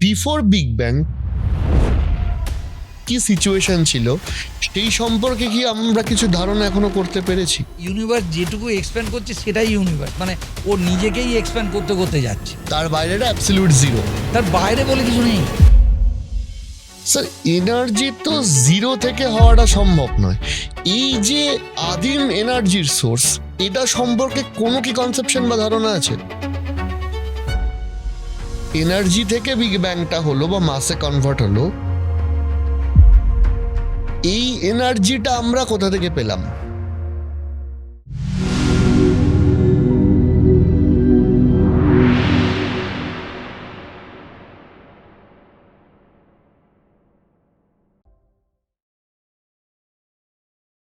Before big bang কি situation ছিল সেই সম্পর্কে কি আমরা কিছু ধারণা এখনো করতে পেরেছি? ইউনিভার্স যেটুকু এক্সপ্যান্ড করছে সেটাই ইউনিভার্স, মানে ও নিজেকেই এক্সপ্যান্ড করতে করতে যাচ্ছে। তার বাইরেটা অ্যাবসলিউট জিরো। তার বাইরে বলে কিছু নেই স্যার, এনার্জি তো জিরো থেকে হওয়াটা সম্ভব নয়। এই যে আদিম এনার্জির সোর্স, এটা সম্পর্কে কোনো কি কনসেপশন বা ধারণা আছে? এনার্জি থেকে বিগ ব্যাংটা হলো বা মাসে কনভার্ট হলো, এই এনার্জিটা আমরা কোথা থেকে পেলাম?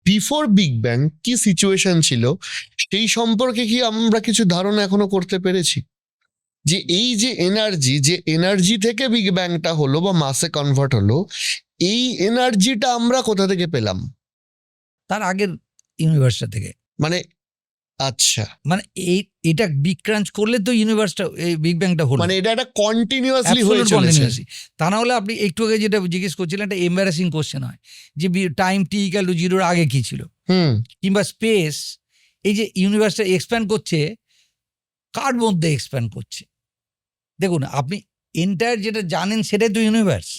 বিফোর বিগ ব্যাং কি সিচুয়েশন ছিল সেই সম্পর্কে কি আমরা কিছু ধারণা এখনো করতে পেরেছি? যে এই যে এনার্জি থেকে বিগ ব্যাংটা হলো বা মাসে কনভার্ট হলো, এই এনার্জিটা আমরা কোথা থেকে পেলাম? তার আগের ইউনিভার্সটা থেকে। মানে আচ্ছা, মানে এটা বিগ ক্রাঞ্চ করলে তো ইউনিভার্সটা, এই বিগ ব্যাংটা হলো, মানে এটা একটা কন্টিনিউয়াসলি হয়ে Absolute চলেছে। continuously। তা না হলে আপনি একটু আগে যেটা জিজ্ঞেস করছিলেন, একটা এম্বারাসিং কোশ্চেন হয় যে টাইম টি ইকুয়াল টু জিরোর আগে কি ছিল, কিংবা স্পেস। এই যে ইউনিভার্সটা এক্সপ্যান্ড করছে, কার মধ্যে এক্সপ্যান্ড করছে? দেখুন, আপনি এন্টায়ার যেটা জানেন সেটাই তো ইউনিভার্স।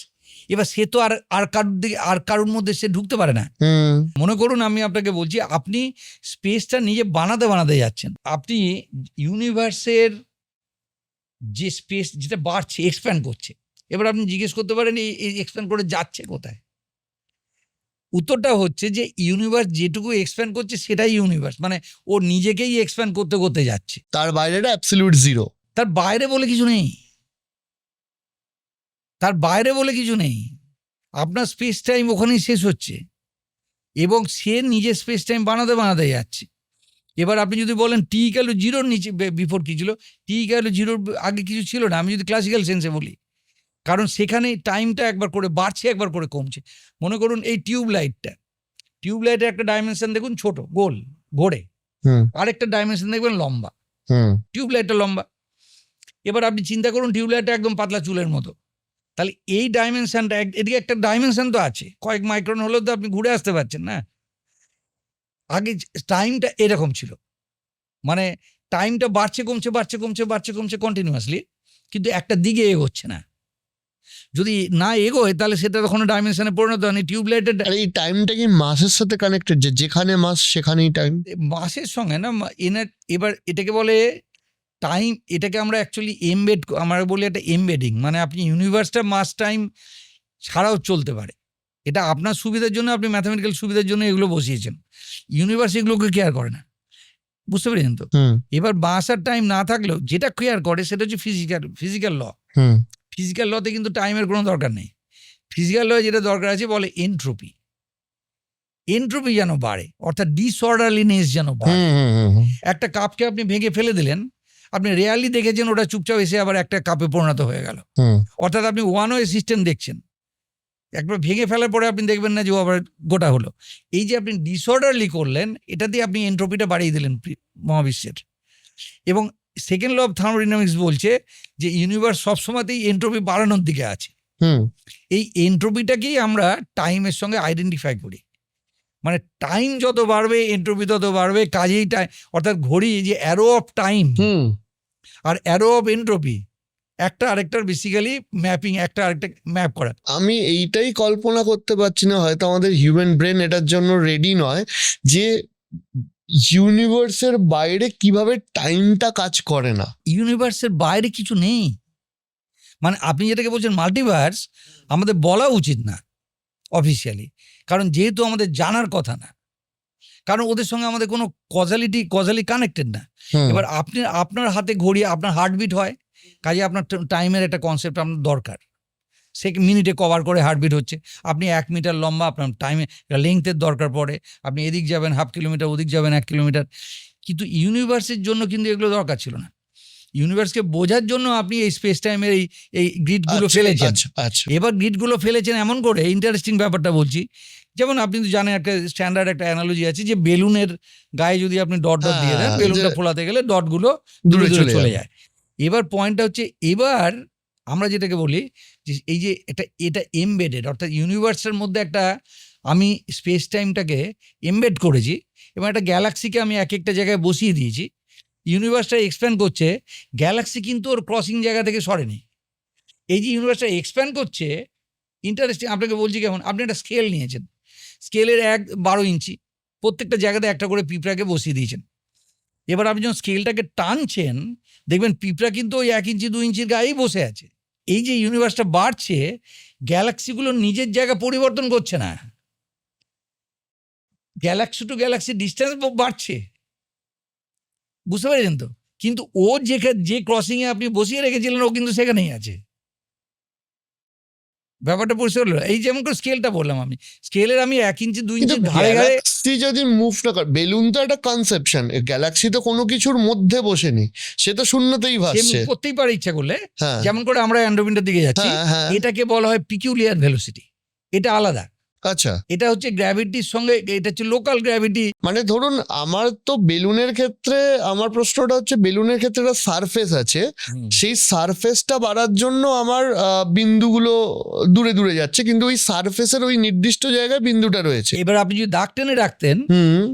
এবার সে তো আর কারোর দিকে, আর কারোর মধ্যে সে ঢুকতে পারে না। মনে করুন আমি আপনাকে বলছি, আপনি স্পেসটা নিজে বানাতে যাচ্ছেন। আপনি ইউনিভার্সের যে স্পেস যেটা বাড়ছে, এক্সপ্যান্ড করছে, এবার আপনি জিজ্ঞেস করতে পারেন এই এক্সপ্যান্ড করে যাচ্ছে কোথায়? উত্তরটা হচ্ছে যে ইউনিভার্স যেটুকু এক্সপ্যান্ড করছে সেটাই ইউনিভার্স, মানে ও নিজেকেই এক্সপ্যান্ড করতে করতে যাচ্ছে। তার বাইরেটা অ্যাবসলিউট জিরো। তার বাইরে বলে কিছু নেই, তার বাইরে বলে কিছু নেই। আপনার স্পেস টাইম ওখানেই শেষ হচ্ছে এবং সে নিজের স্পেস টাইম বানাতে যাচ্ছে। এবার আপনি যদি বলেন টি ইকুয়াল টু জিরোর নিচে বিফোর কি ছিল, টি ইকুয়াল টু জিরোর আগে কিছু ছিল না, আমি যদি ক্লাসিক্যাল সেন্সে বলি, কারণ সেখানে টাইমটা একবার করে বাড়ছে, একবার করে কমছে। মনে করুন এই টিউবলাইটের একটা ডাইমেনশন দেখুন ছোট, গোল, ঘোরে। আরেকটা ডাইমেনশন দেখবেন লম্বা। টিউবলাইটটা লম্বা। এবার আপনি চিন্তা করুন টিউবলাইটটা একদম পাতলা চুলের মতো, তাহলে এই ডাইমেনশনটা, এদিকে একটা ডাইমেনশন তো আছে, কয়েক মাইক্রন হলেও তো আপনি ঘুরে আসতে পারছেন না। আগে টাইমটা এরকম ছিল, মানে টাইমটা বাড়ছে কমছে কন্টিনিউয়াসলি, কিন্তু একটা দিকে এগোচ্ছে না। যদি না এগোয় তাহলে সেটা তখন ডাইমেনশনে পরিণত হয়নি। টিউবলাইটের এই টাইমটা কি মাসের সাথে কানেক্টেড, যে যেখানে মাস সেখানেই টাইম? মাসের সঙ্গে না, এবার এটাকে বলে টাইম, এটাকে আমরা অ্যাকচুয়ালি আমরা বলি একটা এমবেডিং, মানে আপনি ইউনিভার্সটা মাস টাইম ছাড়াও চলতে পারে। এটা আপনার সুবিধার জন্য, আপনি ম্যাথামেটিক্যাল সুবিধার জন্য এগুলো বসিয়েছেন। ইউনিভার্স এগুলোকে কেয়ার করে না, বুঝতে পেরেছেন তো? এবার মাস আর টাইম না থাকলেও যেটা কেয়ার করে সেটা হচ্ছে ফিজিক্যাল ল। ফিজিক্যাল লতে কিন্তু টাইমের কোনো দরকার নেই। ফিজিক্যাল ল যেটা দরকার আছে বলে এন্ট্রপি যেন বাড়ে, অর্থাৎ ডিসঅর্ডারলিনেস যেন বাড়ে। একটা কাপকে আপনি ভেঙে ফেলে দিলেন, আপনি রিয়ালি দেখেছেন ওটা চুপচাপ এসে আবার একটা কাপে পরিণত হয়ে গেল। অর্থাৎ আপনি ওয়ান ওয়ে সিস্টেম দেখছেন, একবার ভেঙে ফেলার পরে আপনি দেখবেন না যে ও আবার গোটা হলো। এই যে আপনি ডিসঅর্ডারলি করলেন, এটা দিয়ে আপনি এন্ট্রপিটা বাড়িয়ে দিলেন মহাবিশ্বের। এবং সেকেন্ড ল অফ থার্মোডাইনামিক্স বলছে যে ইউনিভার্স সবসময়তেই এন্ট্রপি বাড়ানোর দিকে আছে। এই এন্ট্রপিটাকেই আমরা টাইমের সঙ্গে আইডেন্টিফাই করি, মানে টাইম যত বাড়বে এন্ট্রপি তত বাড়বে। কাজেই অর্থাৎ ঘড়ি যে অ্যারো অফ টাইম আর অ্যারো অফ এন্ট্রপি, একটা আরেকটার বেসিক্যালি ম্যাপিং, একটা আরেকটা ম্যাপ করা। আমি এইটাই কল্পনা করতে পারছি না, হয়তো আমাদের হিউম্যান ব্রেন এটার জন্য রেডি নয়, যে ইউনিভার্সের বাইরে কিভাবে টাইমটা কাজ করে না। ইউনিভার্সের বাইরে কিছু নেই, মানে আপনি যেটাকে বলছেন মাল্টিভার্স, আমাদের বলা উচিত না অফিসিয়ালি, কারণ যেহেতু আমাদের জানার কথা না, কারণ ওদের সঙ্গে আমাদের কোনো কজালি কানেক্টেড না। এবার আপনার হাতে ঘড়ি, আপনার হার্টবিট হয়, কাজে আপনার টাইমের একটা কনসেপ্ট আপনার দরকার। সে মিনিটে কভার করে হার্টবিট হচ্ছে। আপনি 1 মিটার লম্বা, আপনার টাইমে লেংথের দরকার পড়ে, আপনি এদিক যাবেন 1/2 কিলোমিটার, ওদিক যাবেন 1 কিলোমিটার। কিন্তু ইউনিভার্সের জন্য কিন্তু এগুলো দরকার ছিল না। ইউনিভার্সকে বোঝার জন্য আপনি এই স্পেস টাইমের এই গ্রিডগুলো ফেলেছেন। এবার গ্রিডগুলো ফেলেছেন এমন করে, ইন্টারেস্টিং ব্যাপারটা বলছি, যেমন আপনি তো জানেন একটা স্ট্যান্ডার্ড একটা অ্যানালজি আছে যে বেলুনের গায়ে যদি আপনি ডট দিয়ে দেন, বেলুনটা ফোলাতে গেলে ডটগুলো দূরে চলে যায়। এবার পয়েন্টটা হচ্ছে, এবার আমরা যেটাকে বলি যে এই যে এটা এমবেডেড, অর্থাৎ ইউনিভার্সের মধ্যে একটা আমি স্পেস টাইমটাকে এমবেড করেছি এবং একটা গ্যালাক্সিকে আমি এক একটা জায়গায় বসিয়ে দিয়েছি। ইউনিভার্সটা এক্সপ্যান্ড করছে, গ্যালাক্সি কিন্তু ওর ক্রসিং জায়গা থেকে সরেনি। এই যে ইউনিভার্সটা এক্সপ্যান্ড করছে, ইন্টারেস্টিং। আপনাকে বলছি কেমন, আপনি একটা স্কেল নিয়েছেন, স্কেলের 12 ইঞ্চি, প্রত্যেকটা জায়গাতে একটা করে পিঁপড়াকে বসিয়ে দিয়েছেন। এবার আপনি যখন স্কেলটাকে টানছেন দেখবেন পিঁপড়া কিন্তু ওই 1 ইঞ্চি 2 ইঞ্চির গায়েই বসে আছে। এই যে ইউনিভার্সটা বাড়ছে, গ্যালাক্সিগুলো নিজের জায়গা পরিবর্তন করছে না, গ্যালাক্সি টু গ্যালাক্সি ডিস্টেন্স বাড়ছে, বুঝতে পেরেছেন তো? কিন্তু ও যে ক্রসিংয়ে আপনি বসিয়ে রেখেছিলেন ও কিন্তু সেখানেই আছে। ব্যাপারটা পরিষ্কার হলো। এই যেমন করে স্কেলটা বললাম, আমি স্কেলের আমি 1 ইঞ্চি 2 কিন্তু ইঞ্চি ধারে ধারে, গ্যালাক্সি যদি মুভ না করে, বেলুন তো একটা কনসেপশন, গ্যালাক্সি তো কোনো কিছুর মধ্যে বসেনি, সে তো শূন্যতেই সে ভাসছে। মুভ করতেই পারে ইচ্ছা করলে। হ্যাঁ যেমন করে আমরা অ্যান্ড্রোমিটার দিকে যাচ্ছি, হ্যাঁ হ্যাঁ, এটাকে বলা হয় পিকিউলিয়ার ভেলোসিটি, এটা আলাদা। আচ্ছা। এটা হচ্ছে গ্র্যাভিটির সঙ্গে, এটা হচ্ছে লোকাল গ্র্যাভিটি। মানে ধরুন আমার তো বেলুনের ক্ষেত্রে, আমার প্রশ্নটা হচ্ছে বেলুনের ক্ষেত্রে একটা সারফেস আছে, সেই সারফেসটা বাড়ার জন্য আমার বিন্দুগুলো দূরে দূরে যাচ্ছে, কিন্তু ওই সারফেসের ওই নির্দিষ্ট জায়গায় বিন্দুটা রয়েছে। এবার আপনি যদি দাগ টেনে রাখতেন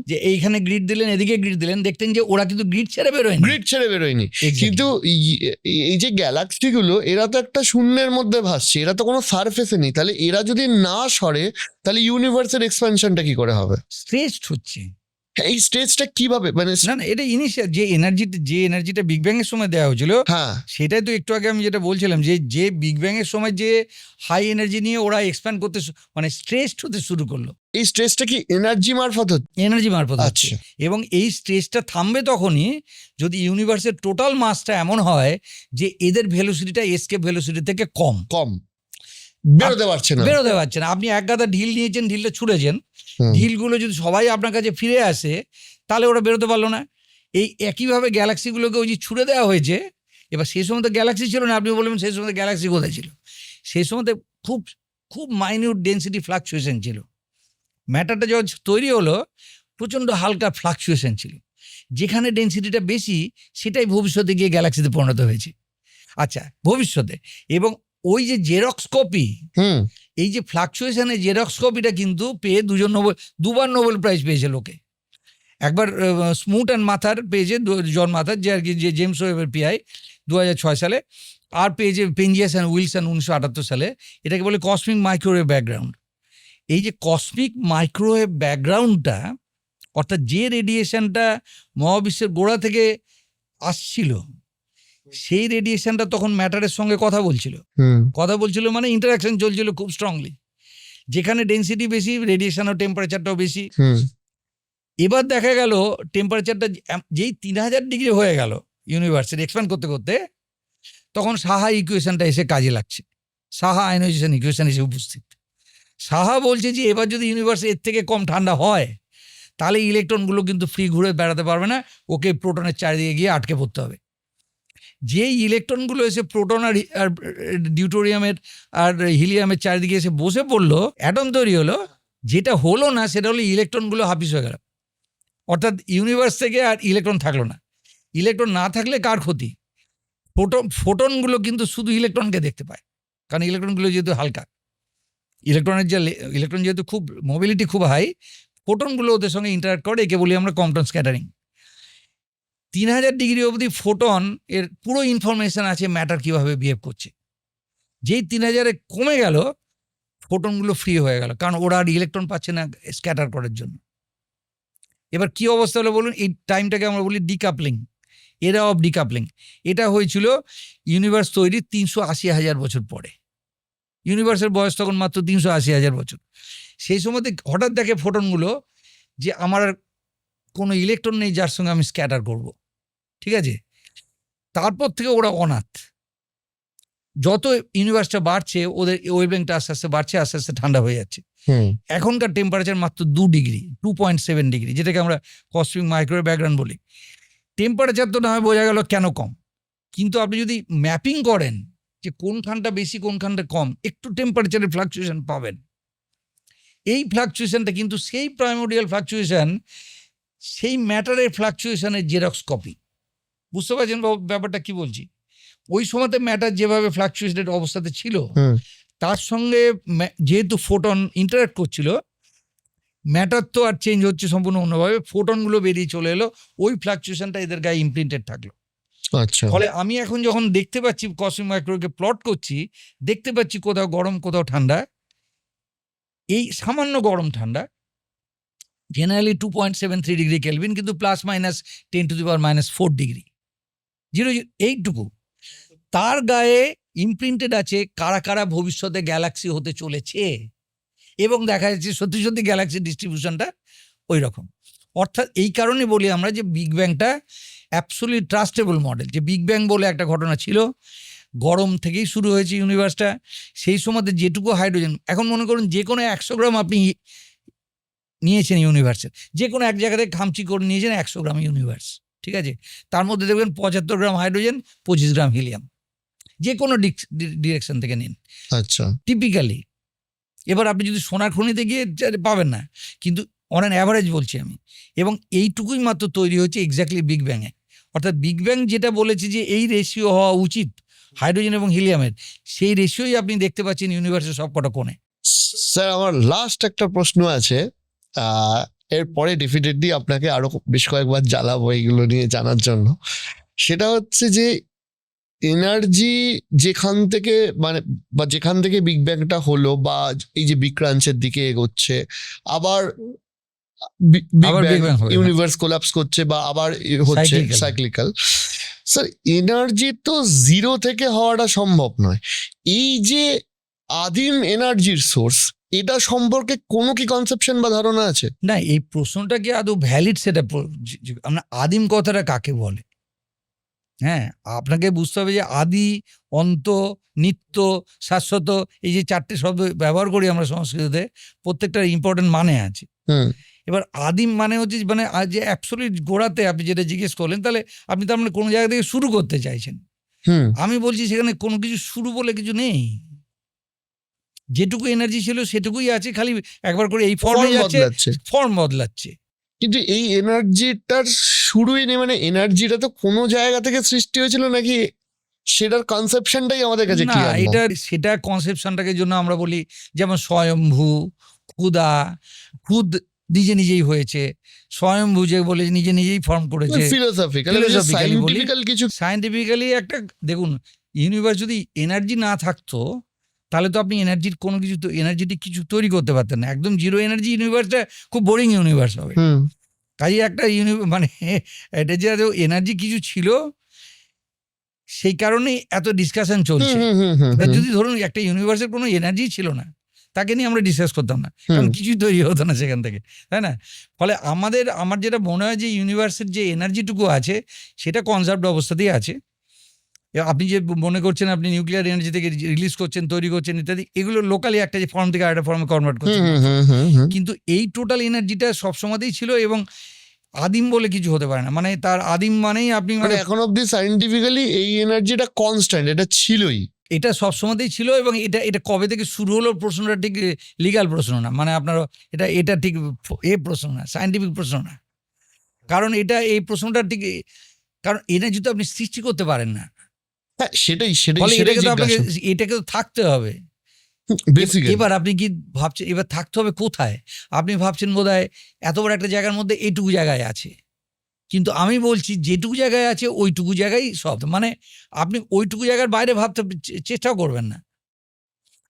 যে এইখানে গ্রিড দিলেন, এদিকে গ্রিড দিলেন, দেখতেন যে ওরা কিন্তু গ্রিড ছেড়ে বেরোয়নি, গ্রিড ছেড়ে বেরোয়নি। কিন্তু এই যে গ্যালাক্সি গুলো, এরা তো একটা শূন্যের মধ্যে ভাসছে, এরা তো কোনো সারফেসে নেই, তাহলে এরা যদি না সরে তাহলে ইউনিভার্সের এক্সপ্যানশনটা কি করে হবে? স্ট্রেচড হচ্ছে। এই স্টেজটা কিভাবে, মানে না না, এটা ইনিশিয়াল যে এনার্জিটা বিগ ব্যাং এর সময় দেওয়া হয়েছিল, হ্যাঁ সেটাই তো একটু আগে আমি যেটা বলছিলাম, যে বিগ ব্যাং এর সময় যে হাই এনার্জি নিয়ে ওরা এক্সপ্যান্ড করতে মানে স্ট্রেচড হতে শুরু করলো, এই স্ট্রেসটা কি এনার্জি মারফত হচ্ছে? এনার্জি মারফত হচ্ছে। আচ্ছা। এবং এই স্ট্রেচটা থামবে তখনই যদি ইউনিভার্সের টোটাল মাসটা এমন হয় যে এদের ভেলোসিটিটা এসকেপ ভেলোসিটি থেকে কম বেরোতে পারছে না। বেরোতে পারছে না। আপনি এক গাদা ঢিল নিয়েছেন, ঢিলটা ছুঁড়েছেন, ঢিলগুলো যদি সবাই আপনার কাছে ফিরে আসে তাহলে ওরা বেরোতে পারলো না। এই একইভাবে গ্যালাক্সিগুলোকে ওই যে ছুড়ে দেওয়া হয়েছে। এবার সেই সময় তো গ্যালাক্সি ছিল না, আপনি বলবেন সেই সময় গ্যালাক্সি কোথায় ছিল? সেই সময় খুব খুব মাইনিউট ডেন্সিটি ফ্লাকচুয়েশন ছিল। ম্যাটারটা যখন তৈরি হলো প্রচণ্ড হালকা ফ্লাকচুয়েশন ছিল, যেখানে ডেন্সিটিটা বেশি সেটাই ভবিষ্যতে গিয়ে গ্যালাক্সিতে পরিণত হয়েছে। আচ্ছা, ভবিষ্যতে। এবং ওই যে জেরক্স কপি, এই যে ফ্লাকচুয়েশনের জেরক্স কপিটা কিন্তু পেয়ে দুবার নোবেল প্রাইজ পেয়েছে লোকে। একবার স্মুট অ্যান্ড মাথার পেয়েছে, জন মাথার, যে আর কি যে জেমস ওয়েবের পিআই 2006 সালে, আর পেয়েছে পেঞ্জিয়াস অ্যান্ড উইলসন 1978 সালে। এটাকে বলে কসমিক মাইক্রোওয়েভ ব্যাকগ্রাউন্ড। এই যে কসমিক মাইক্রোওয়েভ ব্যাকগ্রাউন্ডটা, অর্থাৎ যে রেডিয়েশনটা মহাবিশ্বের গোড়া থেকে আসছিল, সেই রেডিয়েশনটা তখন ম্যাটারের সঙ্গে কথা বলছিল, মানে ইন্টারাকশন চলছিল খুব স্ট্রংলি। যেখানে ডেন্সিটি বেশি, রেডিয়েশন ও টেম্পারেচারটাও বেশি। এবার দেখা গেল টেম্পারেচারটা যেই 3000 ডিগ্রি হয়ে গেল ইউনিভার্সের এক্সপ্যান্ড করতে করতে, তখন সাহা ইকুয়েশনটা এসে কাজে লাগছে। সাহা আয়নাইজেশন ইকুয়েশন এসে উপস্থিত। সাহা বলছে যে এবার যদি ইউনিভার্স এর থেকে কম ঠান্ডা হয় তাহলে ইলেকট্রনগুলো কিন্তু ফ্রি ঘুরে বেড়াতে পারবে না, ওকে প্রোটনের চারিদিকে গিয়ে আটকে পড়তে হবে। যে ইলেকট্রনগুলো এসে প্রোটন আর ডিউটোরিয়ামের আর হিলিয়ামের চারিদিকে এসে বসে পড়লো, অ্যাটম তৈরি হলো। যেটা হলো না সেটা হলো ইলেকট্রনগুলো হাফিস হয়ে গেল, অর্থাৎ ইউনিভার্স থেকে আর ইলেকট্রন থাকলো না। ইলেকট্রন না থাকলে কার ক্ষতি? ফোটনগুলো কিন্তু শুধু ইলেকট্রনকে দেখতে পায়, কারণ ইলেকট্রনগুলো যেহেতু হালকা, ইলেকট্রন যেহেতু খুব মোবিলিটি খুব হাই, ফোটনগুলো ওদের সঙ্গে ইন্টারাক্ট করে, একে বলি আমরা কম্পটন স্ক্যাটারিং। 3000 ডিগ্রি অবধি ফোটন এর পুরো ইনফরমেশন আছে ম্যাটার কিভাবে বিহেভ করছে। যেই 3000-এ কমে গেল, ফোটনগুলো ফ্রি হয়ে গেল, কারণ ওরা আর ইলেকট্রন পাচ্ছে না স্ক্যাটার করার জন্য। এবার কি অবস্থা হলো বলুন? এই টাইমটাকে আমরা বলি ডিকাপলিং, এরা অফ ডিকাপলিং। এটা হয়েছিল ইউনিভার্স তৈরির 380,000 বছর পরে। ইউনিভার্সের বয়স তখন মাত্র 380,000 বছর। সেই সময়তে হঠাৎ দেখে ফোটনগুলো যে আমার কোনো ইলেকট্রন নেই যার সঙ্গে আমি স্ক্যাটার করব, ঠিক আছে? তারপর থেকে ওরা অনাথ। যত ইউনিভার্সটা বাড়ছে ওদের ওয়েভলেংথটা আস্তে আস্তে বাড়ছে, আস্তে আস্তে ঠান্ডা হয়ে যাচ্ছে। এখনকার টেম্পারেচার মাত্র 2 ডিগ্রি, 2.7 ডিগ্রি, যেটাকে আমরা কসমিক মাইক্রোওয়েভ ব্যাকগ্রাউন্ড বলি। টেম্পারেচার তো না হয় বোঝা গেল কেন কম, কিন্তু আপনি যদি ম্যাপিং করেন যে কোনখানটা বেশি কোনখানটা কম, একটু টেম্পারেচারের ফ্লাকচুয়েশন পাবেন। এই ফ্লাকচুয়েশনটা কিন্তু সেই প্রাইমোরিয়াল ফ্লাকচুয়েশন, সেই ম্যাটারের ফ্লাকচুয়েশনের জেরক্স কপি। বুঝতে পারছেন ব্যাপারটা কি বলছি? ওই সময়তে ম্যাটার যেভাবে ফ্লাকচুয়েটেড অবস্থাতে ছিল, হুম। তার সঙ্গে যেহেতু ফোটন ইন্টারাক্ট করছিল, ম্যাটার তো আর চেঞ্জ হচ্ছে সম্পূর্ণ অন্যভাবে, ফোটনগুলো বেরিয়ে চলে এলো, ওই ফ্লাকচুয়েশনটা এদের গায়ে ইমপ্রিন্টেড থাকলো। আচ্ছা। ফলে আমি এখন যখন দেখতে পাচ্ছি কসমিক মাইক্রোওয়েভকে প্লট করছি, দেখতে পাচ্ছি কোথাও গরম কোথাও ঠান্ডা, এই সামান্য গরম ঠান্ডা জেনারেলি 2.73 ডিগ্রি কেলভিন, কিন্তু +-10⁻⁴ ডিগ্রি, 0 এইটুকু। তার গায়ে ইমপ্রিন্টেড আছে কারা কারা ভবিষ্যতে গ্যালাক্সি হতে চলেছে, এবং দেখা যাচ্ছে সত্যি সত্যি গ্যালাক্সি ডিস্ট্রিবিউশনটা ওই রকম। অর্থাৎ এই কারণে বলি আমরা যে বিগ ব্যাংটা অ্যাবসলিউট ট্রাস্টেবল মডেল, যে বিগ ব্যাং বলে একটা ঘটনা ছিল, গরম থেকেই শুরু হয়েছে ইউনিভার্সটা। সেই সময়তে যেটুকু হাইড্রোজেন, এখন মনে করুন যে কোনো 100 গ্রাম আপনি নিয়েছেন ইউনিভার্সের, যে কোনো এক জায়গাতে খামচি করে নিয়েছেন 100 গ্রাম ইউনিভার্স, ঠিক আছে, তার মধ্যে দেখবেন 75 গ্রাম হাইড্রোজেন, 25 গ্রাম হিলিয়াম, যে কোনো ডিরেকশন থেকে নিন আচ্ছা। টিপিক্যালি। এবার আপনি যদি সোনার খনিতে গিয়ে পাবেন না, কিন্তু অন অ্যান অ্যাভারেজ বলছি আমি, এবং এইটুকুই মাত্র তৈরি হয়েছে এক্স্যাক্টলি বিগ ব্যাংয়ে। অর্থাৎ বিগ ব্যাং যেটা বলেছে যে এই রেশিও হওয়া উচিত হাইড্রোজেন এবং হিলিয়ামের, সেই রেশিওই আপনি দেখতে পাচ্ছেন ইউনিভার্সের সবকটা কোণে। স্যার, আমার লাস্ট একটা প্রশ্ন আছে, এরপরে ডেফিনেটলি আপনাকে আরো বেশ কয়েকবার জ্বালাবো এইগুলো নিয়ে জানার জন্য। সেটা হচ্ছে যে এনার্জি যেখান থেকে মানে বা যেখান থেকে বিগ ব্যাংটা হলো, বা এই যে বিগ ক্রাঞ্চের দিকে এগোচ্ছে, আবার বিগ আবার ব্যাং Big Bang হবে, ইউনিভার্স কোলাপস করছে বা আবার হচ্ছে Cyclical. সাইক্লিক্যাল। স্যার, এনার্জি তো জিরো থেকে হওয়াটা সম্ভব নয়। এই যে আদিম এনার্জির সোর্স, এটা সম্পর্কে কোনো কি কনসেপশন বা ধারণা আছে? না, এই প্রশ্নটা কি আদৌ ভ্যালিড সেটা আমরা আদিম কথাটা কাকে বলে? হ্যাঁ, আপনাকে বুঝতে হবে যে আদি, অন্ত, নিত্য, শাশ্বত, এই যে 4টে শব্দ ব্যবহার করি আমরা সংস্কৃতিতে, প্রত্যেকটার ইম্পর্টেন্ট মানে আছে। হুম। এবার আদিম মানে হচ্ছে মানে যে অ্যাবসলিউট গোড়াতে আপনি যেটা জিজ্ঞেস করলেন, তাহলে আপনি তার মানে কোনো জায়গা থেকে শুরু করতে চাইছেন। হুম। আমি বলছি সেখানে কোনো কিছু শুরু বলে কিছু নেই। যেটুকু এনার্জি ছিল সেটুকুই আছে, খালি একবার করে এই ফর্মে ফর্ম যাচ্ছে, বদলাচ্ছে, ফর্ম বদলাচ্ছে। কিন্তু এই এনার্জিটার শুরুই নেই, মানে এনার্জিটা তো কোনো জায়গা থেকে সৃষ্টি হয়েছিল নাকি, সেটার কনসেপশনটাই আমাদের কাছে না, ক্লিয়ার না। এটা সেটা কনসেপশনটাকে জন্য আমরা বলি যেমন স্বয়ম্ভু, ক্ষুদা, খুদ নিজে নিজেই হয়েছে, স্বয়ম্ভু যে বলে নিজে নিজেই ফর্ম করেছে। ফিলোসফিক্যাল, Philosophically সায়েন্টিফিক্যাল কিছু। সায়েন্টিফিক্যালি একটা দেখুন, ইউনিভার্স যদি এনার্জি না থাকতো তাহলে তো আপনি এনার্জির কোনো কিছু এনার্জেটিক কিছু তৈরি করতে পারতেন না। একদম জিরো এনার্জি ইউনিভার্সটা খুব বোরিং ইউনিভার্স হবে। হুম। তাই একটা মানে এটা যে এনার্জি কিছু ছিল, সেই কারণেই এত ডিসকাশন চলছে। হুম, হুম, হুম, এবার হুম, যদি ধরুন একটা ইউনিভার্সের কোনো এনার্জি ছিল না, তাকে নিয়ে আমরা ডিসকাস করতাম না, কারণ হুম। কিছুই তৈরি হতো না সেখান থেকে, তাই না? ফলে আমার যেটা মনে হয় যে ইউনিভার্সের যে এনার্জিটুকু আছে সেটা কনজার্ভড অবস্থাতেই আছে। এবার আপনি যে মনে করছেন আপনি নিউক্লিয়ার এনার্জি থেকে রিলিজ করছেন, তৈরি করছেন ইত্যাদি, এগুলো লোকালি একটা যে ফর্ম থেকে আরেকটা ফর্মে কনভার্ট করছেন, হুম, হুম, হুম, হুম। কিন্তু এই টোটাল এনার্জিটা সবসময়তেই ছিল, এবং আদিম বলে কিছু হতে পারে না। মানে তার আদিম মানেই আপনি মানে এখন অব্দি সায়েন্টিফিক্যালি এই এনার্জিটা কনস্ট্যান্ট, এটা ছিলই। এটা সবসময়তেই ছিল, এবং এটা কবে থেকে শুরু হলো প্রশ্নটা ঠিক লিগ্যাল প্রশ্ন না, মানে আপনার এটা ঠিক প্রশ্ন না, সায়েন্টিফিক প্রশ্ন না। কারণ এই প্রশ্নটা ঠিক, কারণ এনার্জি তো আপনি সৃষ্টি করতে পারেন না, হ্যাঁ, সেটাই সেটাই ফলে সেটাই এটাকে তো থাকতে হবে। বেসিক্যালি। এবার আপনি কি ভাবছেন এবার থাকতে হবে কোথায়? আপনি ভাবছেন বোধহয় এত বড় একটা জায়গার মধ্যে এইটুকু জায়গায় আছে, কিন্তু আমি বলছি যেটুকু জায়গায় আছে ওইটুকু জায়গায় সব, মানে আপনি ওইটুকু জায়গার বাইরে ভাবতে চেষ্টাও করবেন না।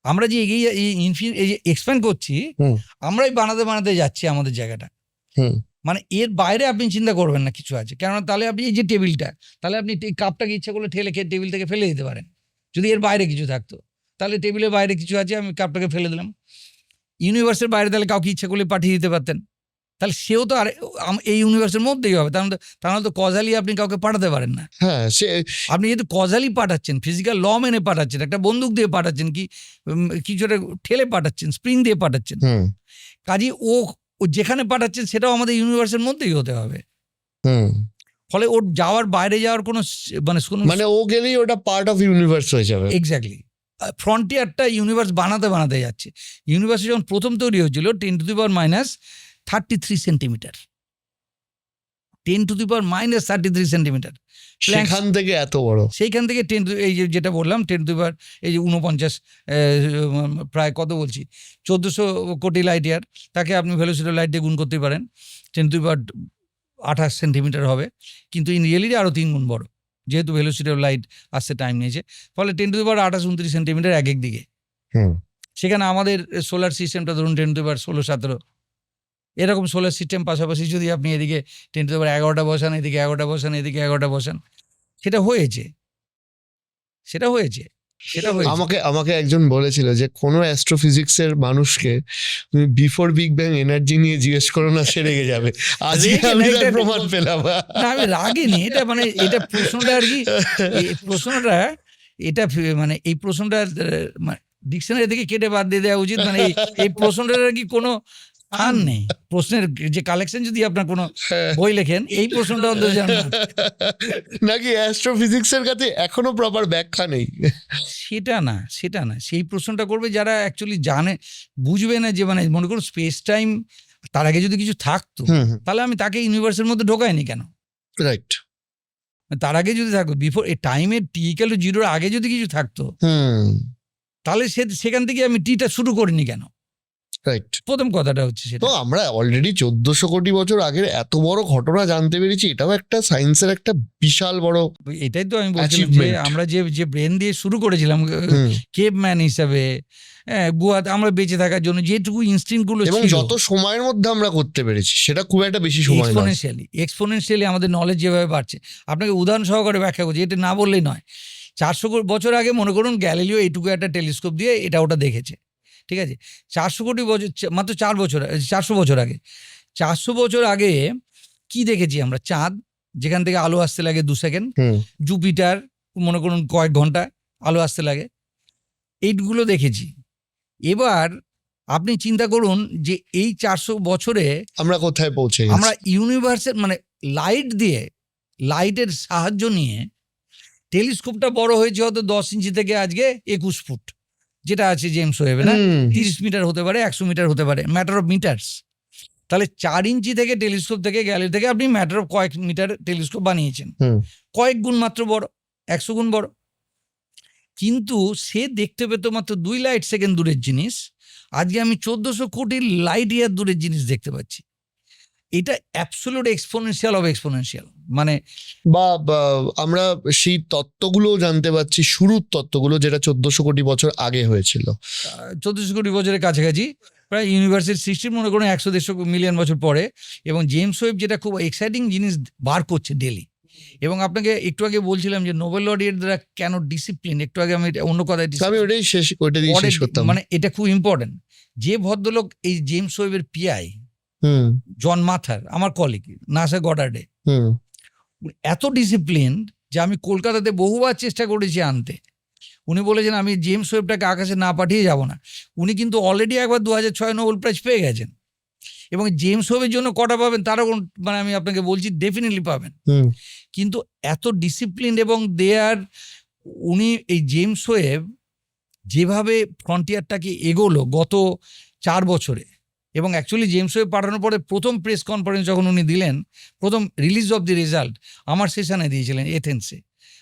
আমরা যে এগিয়ে এই যে এক্সপ্যান্ড করছি, হুম। আমরাই বানাতে বানাতে যাচ্ছি আমাদের জায়গাটা। হুম। মানে এর বাইরে আপনি চিন্তা করবেন না কিছু আছে, কেননা তাহলে আপনি এই যে টেবিলটা, তাহলে আপনি কাপটাকে ইচ্ছা করলে ঠেলে খেয়ে টেবিল থেকে ফেলে দিতে পারেন। যদি এর বাইরে কিছু থাকতো, তাহলে টেবিলের বাইরে কিছু আছে, আমি কাপটাকে ফেলে দিলাম। ইউনিভার্সের বাইরে তাহলে কাউকে ইচ্ছা করলে পাঠিয়ে দিতে পারতেন, তাহলে সেও তো আর এই ইউনিভার্সের মধ্যেই হবে। তাহলে তো কজালি আপনি কাউকে পাঠাতে পারেন না। হ্যাঁ, সে আপনি যেহেতু কজালি পাঠাচ্ছেন, ফিজিক্যাল ল মেনে পাঠাচ্ছেন, একটা বন্দুক দিয়ে পাঠাচ্ছেন, কি কিছু একটা ঠেলে পাঠাচ্ছেন, স্প্রিং দিয়ে পাঠাচ্ছেন, হুম, কাজেই ও যেখানে পাঠাচ্ছেন সেটাও আমাদের ইউনিভার্সের মধ্যেই হতে হবে। হুম। ফলে ওর যাওয়ার বাইরে যাওয়ার কোনো মানে ও গেলেই ওটা পার্ট অফ ইউনিভার্স হয়ে যাবে। এক্স্যাক্টলি ফ্রন্টিয়ারটা ইউনিভার্স বানাতে বানাতে যাচ্ছে। ইউনিভার্স যখন প্রথম তৈরি হয়েছিল 10⁻³ সেন্টিমিটার, 10⁻³ সেন্টিমিটার। সেখান থেকে এত বড়। সেইখান থেকে এই যেটা বললাম 10⁻, এই যে 49, প্রায় কত বলছি, 1400 কোটি লাইট ইয়ার, তাকে আপনি ভেলোসিটি অফ লাইট দিয়ে গুণ করতে পারেন, 10⁻28 সেন্টিমিটার হবে, কিন্তু ইন রিয়েলিটি আরও 3 গুণ বড়, যেহেতু ভেলোসিটি অফ লাইট আসতে টাইম নিয়েছে। ফলে 10⁻28-29 সেন্টিমিটার এক দিকে। সেখানে আমাদের সোলার সিস্টেমটা ধরুন 10⁻16-17, এরকম সোলার সিস্টেম পাশাপাশি যদি আপনি এদিকে 10⁻11টা বসান, এদিকে 11টা বসান, এদিকে 11টা বসান, সেটা হয়েছে। আমাকে একজন বলেছিল যে কোনো অ্যাস্ট্রোফিজিক্সের মানুষকে তুমি বিফোর বিগ ব্যাং এনার্জি নিয়ে জিজ্ঞেস করো না, সে রেগে যাবে। আজকে আমি তার প্রমাণ পেলাম। না, আমি রাগিনি, এটা মানে এটা প্রশ্নটা আর কি, প্রশ্নটা এটা মানে এই প্রশ্নটা ডিকশনারি থেকে কেটে বাদ দিয়ে দেওয়া উচিত। মানে এই প্রশ্নটার আর কি কোনো স্থান নেই। প্রশ্নের যে কালেকশন, যদি আপনার কোনো বই লেখেন, এই প্রশ্নটা অন্তত জানবেন নাকি অ্যাস্ট্রোফিজিক্সের কাছে এখনো প্রপার ব্যাখ্যা নেই। সেটা না, সেই প্রশ্নটা করবে যারা অ্যাকচুয়ালি জানে, বুঝবে না যে মানে মনে করুন স্পেস টাইম তার আগে যদি কিছু থাকতো, তাহলে আমি তাকে ইউনিভার্সের মধ্যে ঢোকাইনি কেন? রাইট। তার আগে যদি থাকতো, বিফোর এই টাইমের t=0 আগে যদি কিছু থাকতো, তাহলে সেখান থেকে আমি টিটা শুরু করিনি কেন? রাইট। প্রথম কথাটা হচ্ছে সেটা। তো আমরা অলরেডি 1400 কোটি বছর আগের এত বড় ঘটনা জানতে পেরেছি, এটাও একটা সায়েন্সের একটা বিশাল বড়। এটাই তো আমি বলছিলাম যে আমরা যে ব্রেন দিয়ে শুরু করেছিলাম কেভম্যান হিসাবে, গুহাতে আমরা বেঁচে থাকার জন্য যেটুকু ইনস্টিংক্ট গুলো ছিল, এবং যত সময়ের মধ্যে আমরা করতে পেরেছি সেটা খুব একটা বেশি সময় নয়। এক্সপোনেনশিয়ালি আমাদের নলেজ যেভাবে বাড়ছে, আপনাকে উদাহরণ সহকারে ব্যাখ্যা করছি, এটা না বললেই নয়। 400 বছর আগে মনে করুন গ্যালিলিও এইটুকু একটা টেলিস্কোপ দিয়ে এটা ওটা দেখেছে, ঠিক আছে? 400 কোটি বছর, মাত্র 400 বছর আগে, 400 বছর আগে কি দেখেছি আমরা? চাঁদ, যেখান থেকে আলো আসতে লাগে 2 সেকেন্ড, জুপিটার মনে করুন কয়েক ঘন্টা আলো আসতে লাগে, এইগুলো দেখেছি। এবার আপনি চিন্তা করুন যে এই 400 বছরে আমরা কোথায় পৌঁছে গেছি? আমরা ইউনিভার্সের মানে লাইটের সাহায্য নিয়ে টেলিস্কোপটা বড় হয়েছে হয়তো 10 ইঞ্চি থেকে আজকে 21 ফুট, যেটা আছে জেমস ওয়েবে, না 30 মিটার হতে পারে, 100 মিটার হতে পারে, ম্যাটার অফ মিটার্স। তাহলে 4 ইঞ্চি থেকে টেলিস্কোপ থেকে গ্যালারি থেকে আপনি ম্যাটার অফ কয়েক মিটার টেলিস্কোপ বানিয়েছেন, কয়েক গুণ মাত্র বড়, 100 গুণ বড়। কিন্তু সে দেখতে পেত মাত্র 2 লাইট সেকেন্ড দূরের জিনিস, আজকে আমি 1400 কোটি লাইট ইয়ার দূরের জিনিস দেখতে পাচ্ছি। এটা অ্যাবসলিউট এক্সপোনেনশিয়াল অফ এক্সপোনেনশিয়াল। মানে বা আমরা সেই তত্ত্বগুলো জানতে পারছি, শুরুর তত্ত্বগুলো, যেটা 1400 কোটি বছর আগে হয়েছিল। 1400 কোটি বছরের কাছাকাছি, প্রায় ইউনিভার্সের সৃষ্টির মনে করুন 100-150 মিলিয়ন বছর পরে। এবং জেমস ওয়েব যেটা খুব এক্সাইটিং জিনিস বার করছে ডেলি। এবং আপনাকে একটু আগে বলছিলাম যে নোবেল লরিয়েটরা কেন ডিসিপ্লিন, একটু আগে আমি অন্য কথায় শেষ করতাম। মানে এটা খুব ইম্পর্টেন্ট। যে ভদ্রলোক এই জেমস ওয়েবের পিআই জন মাথার, আমার কলিগ নাসা গডার্ডে, এত ডিসিপ্লিন যে আমি কলকাতাতে বহুবার চেষ্টা করেছি আনতে। উনি বলেছেন আমি জেমস ওয়েবটাকে আকাশে না পাঠিয়ে যাব না। উনি কিন্তু অলরেডি একবার 2006 নোবেল প্রাইজ পেয়ে গেছেন। এবং জেমস ওয়েবের জন্য কটা পাবেন তারও মানে আমি আপনাকে বলছি ডেফিনেটলি পাবেন। কিন্তু এত ডিসিপ্লিন এবং উনি এই জেমস ওয়েব যেভাবে ফ্রন্টিয়ারটাকে এগোলো গত 4 বছরে, এবং অ্যাকচুয়ালি জেমস ওয়েব পাঠানোর পরে প্রথম প্রেস কনফারেন্স যখন উনি দিলেন, প্রথম রিলিজ অফ দি রেজাল্ট আমার সেশনে দিয়েছিলেন এথেন্সে।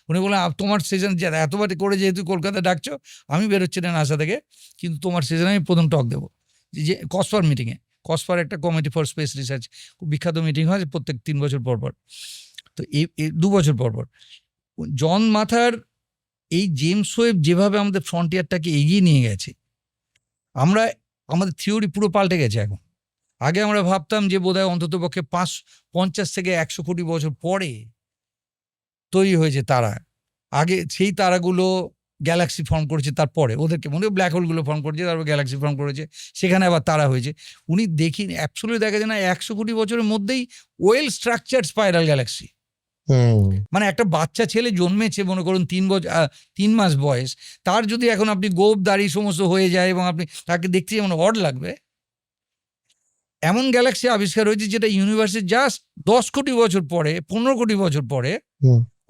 উনি বললেন তোমার সেশন এতবার করে যেহেতু কলকাতা ডাকছো, আমি বেরোচ্ছিলেন আশা থেকে, কিন্তু তোমার সেশনে আমি প্রথম টক দেবো। যে কসপার মিটিংয়ে, কসপার একটা কমিটি ফর স্পেস রিসার্চ, খুব বিখ্যাত মিটিং হয় প্রত্যেক 3 বছর পর পর, তো এই 2 বছর পর পর জন মাথার এই জেমস ওয়েব যেভাবে আমাদের ফ্রন্টিয়ারটাকে এগিয়ে নিয়ে গেছে, আমাদের থিওরি পুরো পাল্টে গেছে এখন। আগে আমরা ভাবতাম যে বোধহয় অন্তত পক্ষে 50 থেকে 100 কোটি বছর পরে তৈরি হয়েছে তারা। আগে সেই তারাগুলো গ্যালাক্সি ফর্ম করেছে, তারপরে ওদেরকে মনে হয় ব্ল্যাক হোলগুলো ফর্ম করেছে, তারপর গ্যালাক্সি ফর্ম করেছে, সেখানে আবার তারা হয়েছে। উনি অ্যাবসলিউটলি দেখা যায় না 100 কোটি বছরের মধ্যেই ওয়েল স্ট্রাকচার্ড স্পাইরাল গ্যালাক্সি। মানে একটা বাচ্চা ছেলে জন্মেছে মনে করুন 3 মাস বয়স, তার যদি এখন আপনি গোপ দাড়ি সমস্ত হয়ে যায় এবং আপনি তাকে দেখতে যেমন অড লাগবে, এমন গ্যালাক্সি আবিষ্কার হয়েছে যেটা ইউনিভার্সের জাস্ট 10 কোটি বছর পরে, 15 কোটি বছর পরে,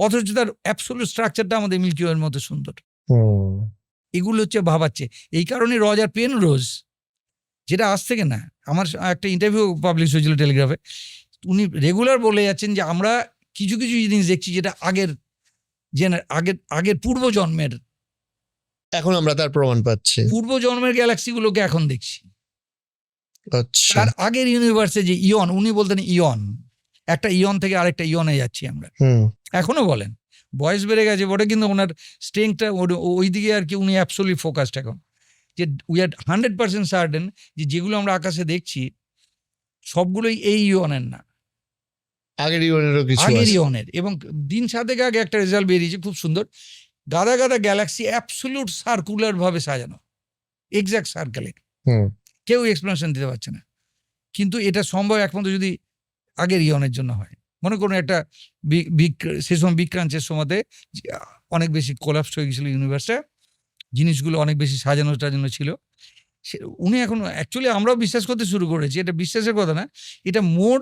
অথচ তার অ্যাবসলিউট স্ট্রাকচারটা আমাদের মিল্কি ওয়ের মতো সুন্দর। এগুলো হচ্ছে ভাবাচ্ছে। এই কারণে রজার পেনরোজ, যেটা আজ থেকে না, আমার একটা ইন্টারভিউ পাবলিশ হয়েছিল টেলিগ্রাফে, উনি রেগুলার বলে যাচ্ছেন যে আমরা কিছু কিছু জিনিস দেখছি যেটা আগের আগের পূর্বজন্মের আমরা তার প্রমাণ পাচ্ছি। গ্যালাক্সিগুলোকে এখন দেখছি। আচ্ছা, তার আগের ইউনিভার্সে যে ইয়ন, উনি বলতেন ইয়ন, একটা ইয়ন থেকে আরেকটা ইয়নে যাচ্ছি আমরা, এখনো বলেন। বয়স বেড়ে গেছে বটে, কিন্তু ওনার স্ট্রেংথটা ওই দিকে আর কি, উনি অ্যাবসলিউটলি ফোকাসড এখন। যে উই আর 100% সার্টেন যে যেগুলো আমরা আকাশে দেখছি সবগুলোই এই ইয়নের না, আগের ইউনিটেরও কিছু আগের আছে। ইয়নের। এবং দিন 7 আগে একটা রেজাল্ট বেরিয়েছে খুব সুন্দর, গাদা গাদা গ্যালাক্সি অ্যাবসলিউট সার্কুলার ভাবে সাজানো, এক্স্যাক্ট সার্কেলে, হুম, কেউ এক্সপ্লেনেশন দিতে পারছে না। কিন্তু এটা সম্ভব একমাত্র যদি আগের ইয়নের জন্য হয়। মনে করুন একটা সে সময় বিগ ক্রাঞ্চের সময়তে অনেক বেশি কোলাপস হয়ে গেছিল ইউনিভার্সে, জিনিসগুলো অনেক বেশি সাজানো টাজানো ছিল। উনি এখন অ্যাকচুয়ালি আমরাও বিশ্বাস করতে শুরু করেছি, এটা বিশ্বাসের কথা না, এটা মোর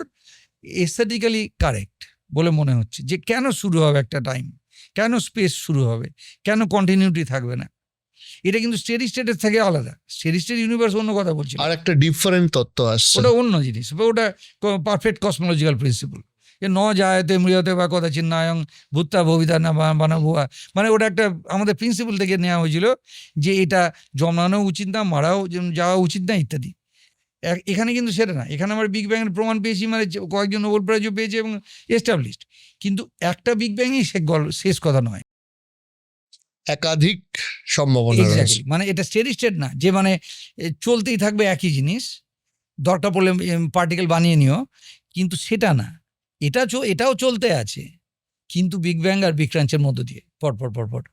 এস্থেটিক্যালি কারেক্ট বলে মনে হচ্ছে। যে কেন শুরু হবে একটা টাইম, কেন স্পেস শুরু হবে, কেন কন্টিনিউটি থাকবে না, এটা কিন্তু স্টেডি স্টেটের থেকে আলাদা। স্টেডি স্টেট ইউনিভার্স অন্য কথা বলছি, আর একটা ডিফারেন্ট তত্ত্ব আসছে। ওটা অন্য জিনিস, ওটা পারফেক্ট কসমোলজিক্যাল প্রিন্সিপল। যে ন জায়তে মৃয়তে বা কথা চিন্নায়ং ভূত্তা ভবিতা না বানাবুয়া, মানে ওটা একটা আমাদের প্রিন্সিপাল থেকে নেওয়া হয়েছিল যে এটা জন্মানো উচিত না, মারাও যাওয়া উচিত না ইত্যাদি। এখানে কিন্তু সেটা না, এখানে আমরা বিগ ব্যাংয়ের প্রমাণ পেয়েছি, মানে কয়েকজন নোবেল প্রাইজও পেয়েছে এবং এস্টাবলিশড। কিন্তু একটা বিগ ব্যাংই শেষ কথা নয়, একাধিক সম্ভাবনা রয়েছে। এক্স্যাক্টলি। মানে এটা স্টেডি স্টেট না যে মানে চলতেই থাকবে একই জিনিস, দরকার পড়লে পার্টিকেল বানিয়ে নিও, কিন্তু সেটা না। এটাও চলতে আছে, কিন্তু বিগ ব্যাং আর বিগ ক্রাঞ্চের মধ্য দিয়ে পরপর